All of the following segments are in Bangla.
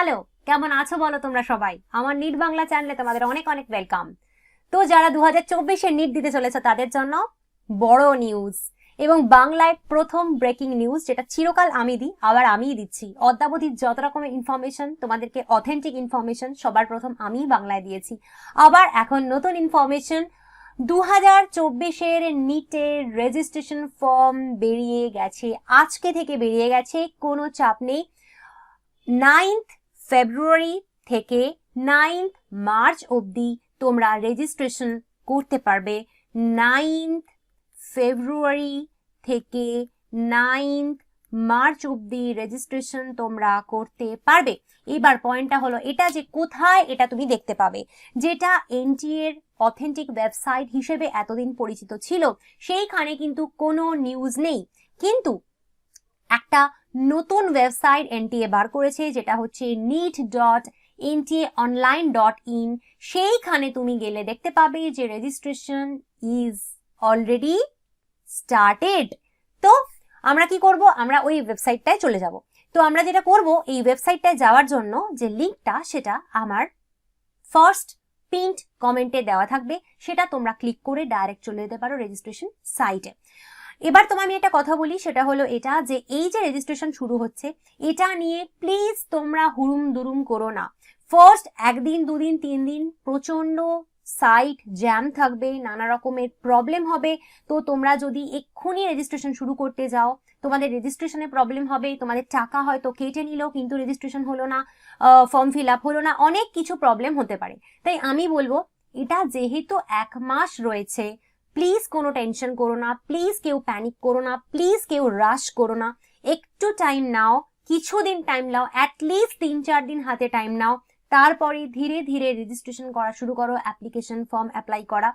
হ্যালো, কেমন আছো বলো তোমরা সবাই? আমার নিট বাংলা চ্যানেলে তোমাদের অনেক অনেক ওয়েলকাম। তো যারা 2024-এর নিট দিতে চলেছে তাদের জন্য বড় নিউজ এবং বাংলায় প্রথম ব্রেকিং নিউজ, যেটা চিরকাল আমি দিই, আবার আমিই দিচ্ছি। অদ্যাবধি যত রকমের ইনফরমেশন তোমাদেরকে, অথেন্টিক ইনফরমেশন সবার প্রথম আমিই বাংলায় দিয়েছি। আবার এখন নতুন ইনফরমেশন, 2024-এর নিটের রেজিস্ট্রেশন ফর্ম বেরিয়ে গেছে, আজকে থেকে বেরিয়ে গেছে, কোনো চাপ নেই। 9th ফেব্রুয়ারি থেকে 9th মার্চ অবধি তোমরা রেজিস্ট্রেশন করতে পারবে। 9th ফেব্রুয়ারি থেকে 9th মার্চ অবধি রেজিস্ট্রেশন তোমরা করতে পারবে। এবার পয়েন্টটা হলো এটা যে কোথায় এটা তুমি দেখতে পাবে, যেটা এনটিএ এর অথেন্টিক ওয়েবসাইট হিসেবে এতদিন পরিচিত ছিল সেইখানে কিন্তু কোনো নিউজ নেই, কিন্তু একটা নতুন ওয়েবসাইট এনটিএ বার করেছে, যেটা হচ্ছে neet.ntaonline.in। সেইখানে তুমি গেলে দেখতে পাবে যে রেজিস্ট্রেশন ইজ অলরেডি স্টার্টেড। তো আমরা কি করব, আমরা ওই ওয়েবসাইটটায় চলে যাব। তো আমরা যেটা করব, এই ওয়েবসাইটটায় যাওয়ার জন্য যে লিঙ্কটা, সেটা আমার ফার্স্ট পিন্ড কমেন্টে দেওয়া থাকবে, সেটা তোমরা ক্লিক করে ডাইরেক্ট চলে যেতে পারো রেজিস্ট্রেশন সাইটে। এবার তোমায় আমি একটা কথা বলি, সেটা হলো এটা যে এই যে রেজিস্ট্রেশন শুরু হচ্ছে, এটা নিয়ে প্লিজ তোমরা হুড়ুম দুরুম করো না। ফার্স্ট একদিন, দুদিন, 3 দিন প্রচন্ড সাইট জ্যাম থাকবে, নানা রকমের প্রবলেম হবে। তো তোমরা যদি এক্ষুনি রেজিস্ট্রেশন শুরু করতে যাও, তোমাদের রেজিস্ট্রেশনে প্রবলেম হবে, তোমাদের টাকা হয়তো কেটে নিল কিন্তু রেজিস্ট্রেশন হলো না, ফর্ম ফিল আপ হলো না, অনেক কিছু প্রবলেম হতে পারে। তাই আমি বলবো, এটা যেহেতু 1 মাস রয়েছে, প্লিজ কোনো টেনশন করো না, প্লিজ কেউ প্যানিক করো না, প্লিজ কেউ রাশ করো না। একটু টাইম নাও, কিছুদিন টাইম নাও, অ্যাটলিস্ট 3-4 দিন হাতে টাইম নাও, তারপরে ধীরে ধীরে রেজিস্ট্রেশন করা শুরু করো, অ্যাপ্লিকেশন ফর্ম অ্যাপ্লাই করা,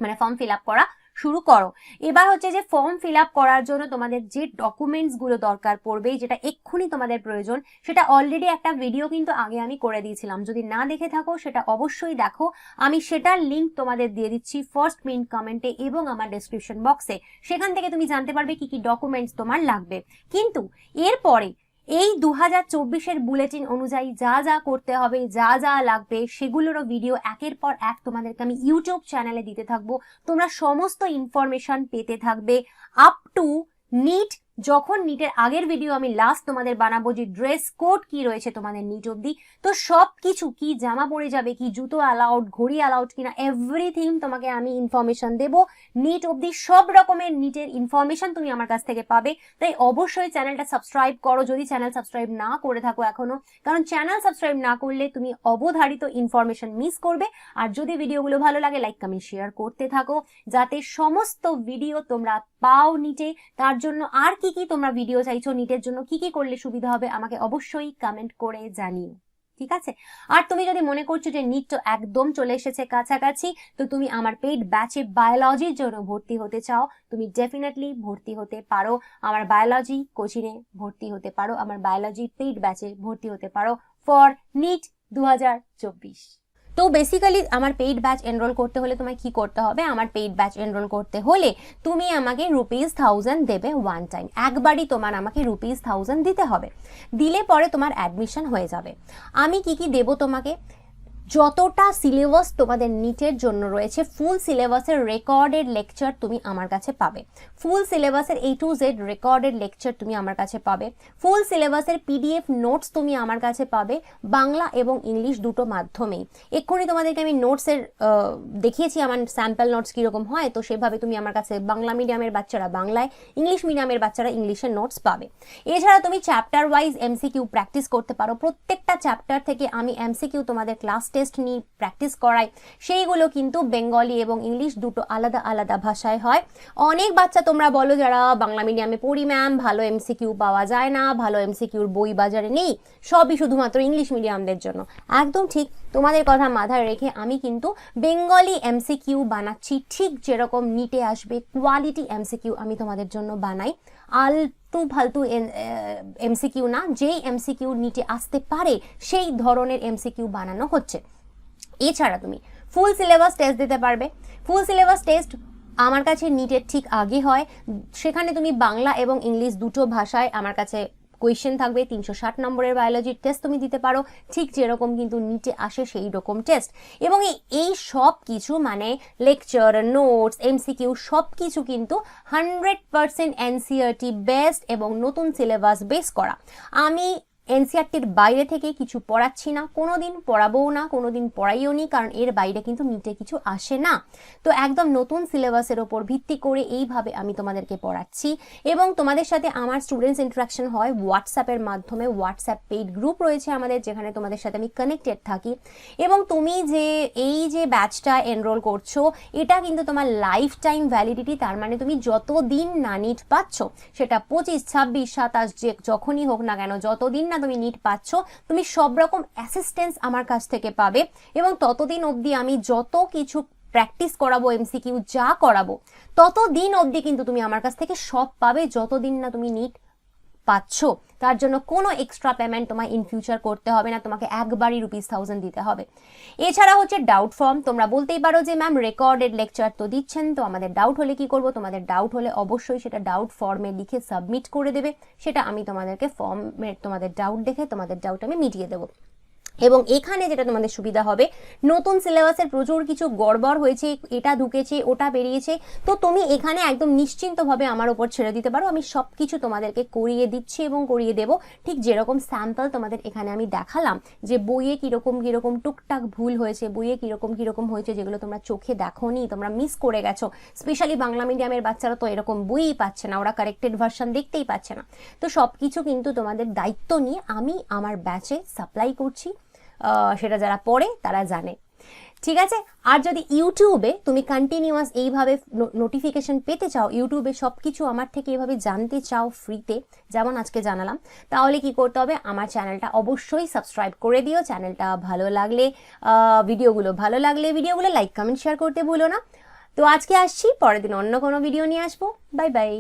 মানে ফর্ম ফিল আপ করা শুরু করো। এবার হচ্ছে যে ফর্ম ফিল আপ করার জন্য তোমাদের যে ডকুমেন্টস গুলো দরকার পড়বে, যেটা এক্ষুনি তোমাদের প্রয়োজন, সেটা অলরেডি একটা ভিডিও কিন্তু আগে আমি করে দিয়েছিলাম। যদি না দেখে থাকো সেটা অবশ্যই দেখো, আমি সেটার লিঙ্ক তোমাদের দিয়ে দিচ্ছি ফার্স্ট পিন কমেন্টে এবং আমার ডেসক্রিপশন বক্সে। সেখান থেকে তুমি জানতে পারবে কি কি ডকুমেন্টস তোমার লাগবে। কিন্তু এরপরে এই 2024-এর বুলেটিন অনুযায়ী যা যা করতে হবে, যা যা লাগবে, সেগুলোরও ভিডিও একের পর এক তোমাদেরকে আমি ইউটিউব চ্যানেলে দিতে থাকবো। তোমরা সমস্ত ইনফরমেশন পেতে থাকবে আপ টু নিট। যখন নিটের আগের ভিডিও আমি লাস্ট তোমাদের বানাবো যে ড্রেস কোড কি রয়েছে তোমাদের নিট অবধি, তো সব কিছু, কি জামা পরে যাবে, কি জুতো অ্যালাউড, ঘড়ি অ্যালাউড কিনা, এভরিথিং তোমাকে আমি ইনফরমেশন দেবো। নিট অবধি সব রকমের নিটের ইনফরমেশন তুমি আমার কাছ থেকে পাবে। তাই অবশ্যই চ্যানেলটা সাবস্ক্রাইব করো যদি চ্যানেল সাবস্ক্রাইব না করে থাকো এখনো, কারণ চ্যানেল সাবস্ক্রাইব না করলে তুমি অবধারিত ইনফরমেশন মিস করবে। আর যদি ভিডিওগুলো ভালো লাগে, লাইক কমেন্ট শেয়ার করতে থাকো, যাতে সমস্ত ভিডিও তোমরা পাও নিটে। তার জন্য আর কি কি তোমরা ভিডিও চাইছো, নিটের জন্য কি কি করলে সুবিধা হবে, আমাকে অবশ্যই কমেন্ট করে জানিও, ঠিক আছে? আর তুমি যদি মনে করছো যে নিট তো একদম চলে এসেছে কাছাকাছি, তো তুমি আমার পেইড ব্যাচে বায়োলজির জন্য ভর্তি হতে চাও, তুমি ডেফিনেটলি ভর্তি হতে পারো। আমার বায়োলজি কোচিংয়ে ভর্তি হতে পারো, আমার বায়োলজি পেইড ব্যাচে ভর্তি হতে পারো ফর নিট 2024। তো বেসিক্যালি আমার পেইড ব্যাচ এনরোল করতে হলে তোমায় কি করতে হবে, আমার পেইড ব্যাচ এনরোল করতে হলে তুমি আমাকে ₹1000 দেবে ওয়ান টাইম, একবারই তোমার আমাকে ₹1000 দিতে হবে। দিলে পরে তোমার অ্যাডমিশন হয়ে যাবে। আমি কি কি দেব তোমাকে, যতটা সিলেবাস তোমাদের নিটের জন্য রয়েছে, ফুল সিলেবাসের রেকর্ডেড লেকচার তুমি আমার কাছে পাবে, ফুল সিলেবাসের A to Z recorded lecture তুমি আমার কাছে পাবে, ফুল সিলেবাসের PDF নোটস তুমি আমার কাছে পাবে, বাংলা এবং ইংলিশ দুটো মাধ্যমেই। এক্ষুনি তোমাদেরকে আমি নোটসের দেখিয়েছি আমার স্যাম্পল নোটস কীরকম হয়, তো সেভাবে তুমি আমার কাছে বাংলা মিডিয়ামের বাচ্চারা বাংলায়, ইংলিশ মিডিয়ামের বাচ্চারা ইংলিশের নোটস পাবে। এছাড়া তুমি চ্যাপ্টার ওয়াইজ MCQ প্র্যাকটিস করতে পারো, প্রত্যেকটা চ্যাপ্টার থেকে আমি MCQ তোমাদের ক্লাস টেস্ট নিয়ে প্র্যাকটিস করাই, সেইগুলো কিন্তু বেঙ্গলি এবং ইংলিশ দুটো আলাদা আলাদা ভাষায় হয়। অনেক বাচ্চা তোমরা বলো যারা বাংলা মিডিয়ামে পড়ি, ম্যাম ভালো MCQ পাওয়া যায় না, ভালো MCQর বই বাজারে নেই, সবই শুধুমাত্র ইংলিশ মিডিয়ামদের জন্য। একদম ঠিক, তোমাদের কথা মাথায় রেখে আমি কিন্তু বেঙ্গলি MCQ বানাচ্ছি, ঠিক যেরকম নিটে আসবে কোয়ালিটি MCQ আমি তোমাদের জন্য বানাই। আলতু ফালতু MCQ না, যেই MCQ নিটে আসতে পারে সেই ধরনের MCQ বানানো হচ্ছে। এছাড়া তুমি ফুল সিলেবাস টেস্ট দিতে পারবে। ফুল সিলেবাস টেস্ট আমার কাছে নিটের ঠিক আগে হয়, সেখানে তুমি বাংলা এবং ইংলিশ দুটো ভাষায় আমার কাছে কোয়েশ্চেন থাকবে, 360 নম্বরের বায়োলজির টেস্ট তুমি দিতে পারো, ঠিক যেরকম কিন্তু নিটে আসে সেই রকম টেস্ট। এবং এই সব কিছু মানে লেকচার, নোটস, এমসিকিউ সব কিছু কিন্তু 100% এনসিইআরটি বেসড এবং নতুন সিলেবাস বেস করা। আমি এনসিইআরটির বাইরে থেকে কিছু পড়াচ্ছি না, কোনোদিন পড়াবোও না, কোনোদিন পড়াইও নি, কারণ এর বাইরে কিন্তু নিটে কিছু আসে না। তো একদম নতুন সিলেবাসের ওপর ভিত্তি করে এইভাবে আমি তোমাদেরকে পড়াচ্ছি। এবং তোমাদের সাথে আমার স্টুডেন্টস ইন্টারাকশন হয় হোয়াটসঅ্যাপের মাধ্যমে। হোয়াটসঅ্যাপ পেইড গ্রুপ রয়েছে আমাদের, যেখানে তোমাদের সাথে আমি কানেক্টেড থাকি। এবং তুমি যে ব্যাচটা এনরোল করছো, এটা কিন্তু তোমার লাইফ টাইম ভ্যালিডিটি, তার মানে তুমি যতদিন না নিট পাচ্ছ, সেটা 25, 26, 27 যে যখনই হোক না কেন, যতদিন না তুমি নিট পাচ্ছ, তুমি সব রকম অ্যাসিস্ট্যান্স আমার কাছ থেকে পাবে। এবং ততদিন অবধি আমি যত কিছু প্র্যাকটিস করাবো, এমসিকিউ যা করাবো, ততদিন অবধি কিন্তু তুমি আমার কাছ থেকে সব পাবে, যতদিন না তুমি নিট পাচ্ছ। তার জন্য কোনো এক্সট্রা পেমেন্ট তোমায় ইন ফিউচার করতে হবে না, তোমাকে একবারই ₹1000 দিতে হবে। এছাড়া হচ্ছে ডাউট ফর্ম। তোমরা বলতেই পারো যে ম্যাম রেকর্ডেড লেকচার তো দিচ্ছেন, তো আমাদের ডাউট হলে কি করব? তোমাদের ডাউট হলে অবশ্যই সেটা ডাউট ফর্মে লিখে সাবমিট করে দেবে, সেটা আমি তোমাদেরকে ফর্মে তোমাদের ডাউট দেখে তোমাদের ডাউট আমি মিটিয়ে দেবো। এবং এখানে যেটা তোমাদের সুবিধা হবে, নতুন সিলেবাসের প্রচুর কিছু গড়বড় হয়েছে, এটা ঢুকেছে, ওটা বেরিয়েছে, তো তুমি এখানে একদম নিশ্চিন্তভাবে আমার ওপর ছেড়ে দিতে পারো। আমি সব কিছু তোমাদেরকে করিয়ে দিচ্ছি এবং করিয়ে দেবো, ঠিক যেরকম স্যাম্পল তোমাদের এখানে আমি দেখালাম যে বইয়ে কীরকম কীরকম টুকটাক ভুল হয়েছে, বইয়ে কীরকম হয়েছে, যেগুলো তোমরা চোখে দেখোনি, তোমরা মিস করে গেছো। স্পেশালি বাংলা মিডিয়ামের বাচ্চারা তো এরকম বইই পাচ্ছে না, ওরা কারেক্টেড ভার্সন দেখতেই পাচ্ছে না। তো সব কিছু কিন্তু তোমাদের দায়িত্ব নিয়ে আমি আমার ব্যাচে সাপ্লাই করছি, সেটা যারা পড়ে তারা জানে। ঠিক আছে? আর যদি ইউটিউবে তুমি কন্টিনিউয়াস এইভাবে নোটিফিকেশন পেতে চাও, ইউটিউবে সব কিছু আমার থেকে এইভাবে জানতে চাও ফ্রিতে, যেমন আজকে জানালাম, তাহলে কি করতে হবে? আমার চ্যানেলটা অবশ্যই সাবস্ক্রাইব করে দিও। চ্যানেলটা ভালো লাগলে, ভিডিওগুলো লাইক, কমেন্ট, শেয়ার করতে ভুলো না। তো আজকে আসছি, পরের দিন অন্য কোনো ভিডিও নিয়ে আসবো। Bye bye.